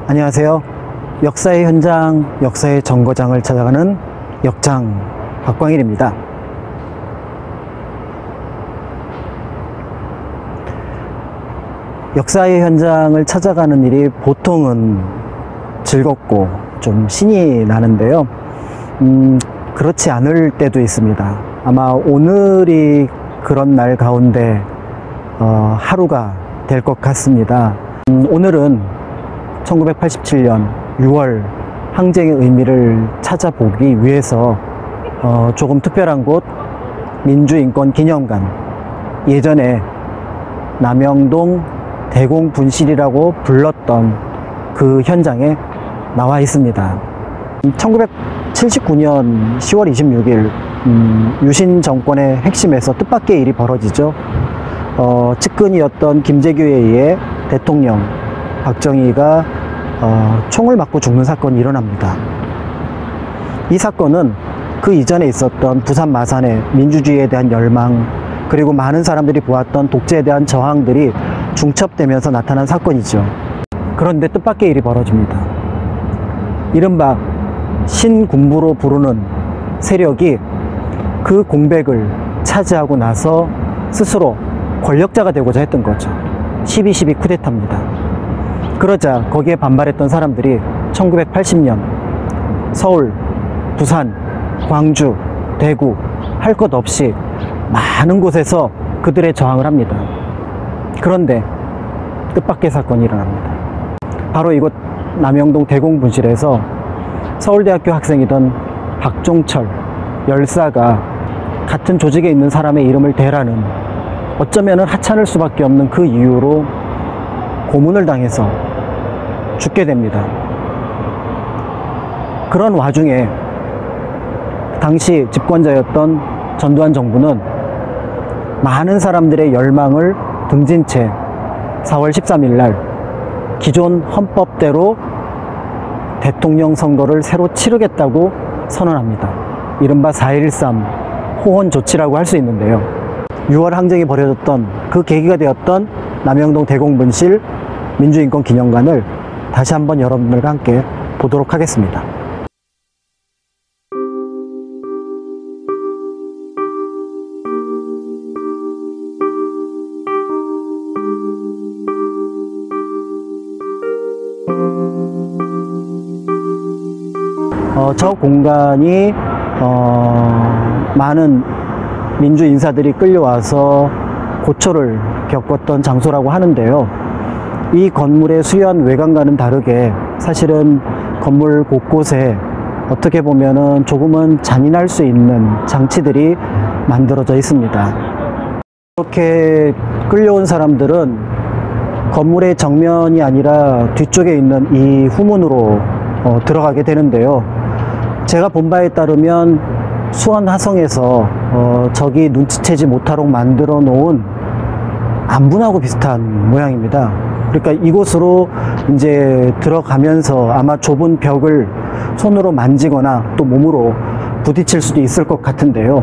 안녕하세요. 역사의 현장, 역사의 정거장을 찾아가는 역장 박광일입니다. 역사의 현장을 찾아가는 일이 보통은 즐겁고 좀 신이 나는데요. 그렇지 않을 때도 있습니다. 아마 오늘이 그런 날 가운데 하루가 될 것 같습니다. 오늘은 1987년 6월 항쟁의 의미를 찾아보기 위해서 조금 특별한 곳 민주인권기념관, 예전에 남영동 대공분실이라고 불렀던 그 현장에 나와 있습니다. 1979년 10월 26일 유신 정권의 핵심에서 뜻밖의 일이 벌어지죠. 측근이었던 김재규에 의해 대통령 박정희가 총을 맞고 죽는 사건이 일어납니다. 이 사건은 그 이전에 있었던 부산 마산의 민주주의에 대한 열망, 그리고 많은 사람들이 보았던 독재에 대한 저항들이 중첩되면서 나타난 사건이죠. 그런데 뜻밖의 일이 벌어집니다. 이른바 신군부로 부르는 세력이 그 공백을 차지하고 나서 스스로 권력자가 되고자 했던 거죠. 12.12 쿠데타입니다. 그러자 거기에 반발했던 사람들이 1980년 서울, 부산, 광주, 대구 할 것 없이 많은 곳에서 그들의 저항을 합니다. 그런데 뜻밖의 사건이 일어납니다. 바로 이곳 남영동 대공분실에서 서울대학교 학생이던 박종철 열사가 같은 조직에 있는 사람의 이름을 대라는, 어쩌면 하찮을 수밖에 없는 그 이유로 고문을 당해서 죽게 됩니다. 그런 와중에 당시 집권자였던 전두환 정부는 많은 사람들의 열망을 등진 채 4월 13일 날 기존 헌법대로 대통령 선거를 새로 치르겠다고 선언합니다. 이른바 4.13 호헌 조치라고 할 수 있는데요. 6월 항쟁이 벌어졌던 그 계기가 되었던 남영동 대공분실 민주인권기념관을 다시 한번 여러분들과 함께 보도록 하겠습니다. 저 공간이 많은 민주 인사들이 끌려와서 고초를 겪었던 장소라고 하는데요. 이 건물의 수려한 외관과는 다르게 사실은 건물 곳곳에 어떻게 보면은 조금은 잔인할 수 있는 장치들이 만들어져 있습니다. 이렇게 끌려온 사람들은 건물의 정면이 아니라 뒤쪽에 있는 이 후문으로 들어가게 되는데요. 제가 본 바에 따르면 수원 화성에서 적이 눈치채지 못하도록 만들어 놓은 안분하고 비슷한 모양입니다. 그러니까 이곳으로 이제 들어가면서 아마 좁은 벽을 손으로 만지거나 또 몸으로 부딪힐 수도 있을 것 같은데요.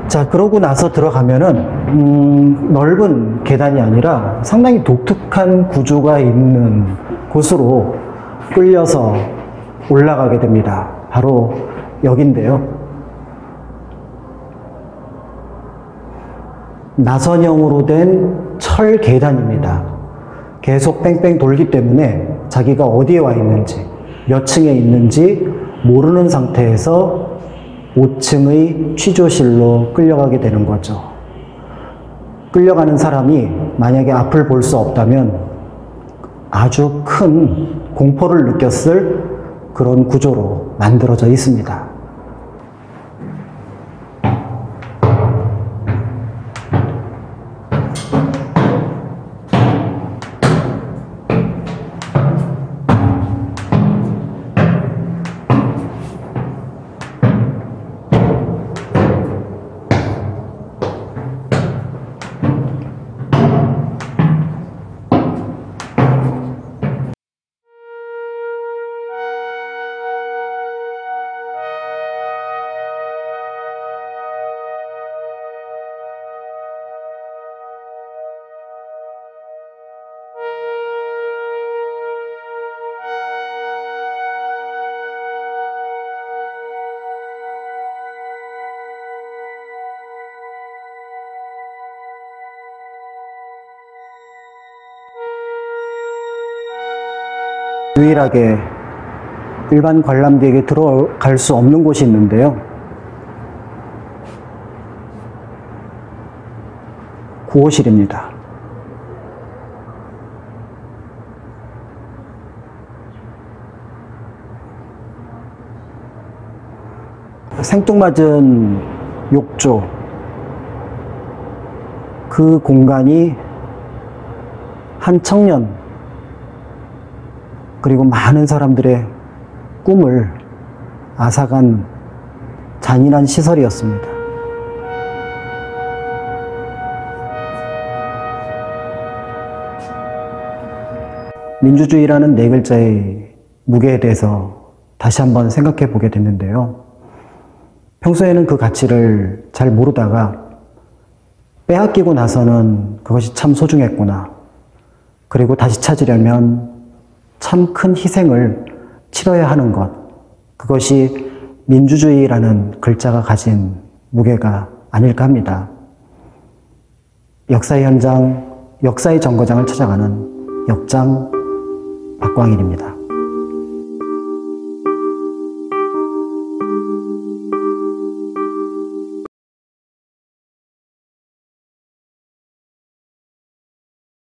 자, 그러고 나서 들어가면은 넓은 계단이 아니라 상당히 독특한 구조가 있는 곳으로 끌려서 올라가게 됩니다. 바로 여긴데요. 나선형으로 된 철 계단입니다. 계속 뺑뺑 돌기 때문에 자기가 어디에 와 있는지, 몇 층에 있는지 모르는 상태에서 5층의 취조실로 끌려가게 되는 거죠. 끌려가는 사람이 만약에 앞을 볼 수 없다면 아주 큰 공포를 느꼈을 그런 구조로 만들어져 있습니다. 유일하게 일반 관람객이 들어갈 수 없는 곳이 있는데요. 구호실입니다. 생뚱맞은 욕조, 그 공간이 한 청년 그리고 많은 사람들의 꿈을 앗아간 잔인한 시설이었습니다. 민주주의라는 네 글자의 무게에 대해서 다시 한번 생각해 보게 됐는데요. 평소에는 그 가치를 잘 모르다가 빼앗기고 나서는 그것이 참 소중했구나. 그리고 다시 찾으려면 참 큰 희생을 치러야 하는 것. 그것이 민주주의라는 글자가 가진 무게가 아닐까 합니다. 역사의 현장, 역사의 정거장을 찾아가는 역장 박광일입니다.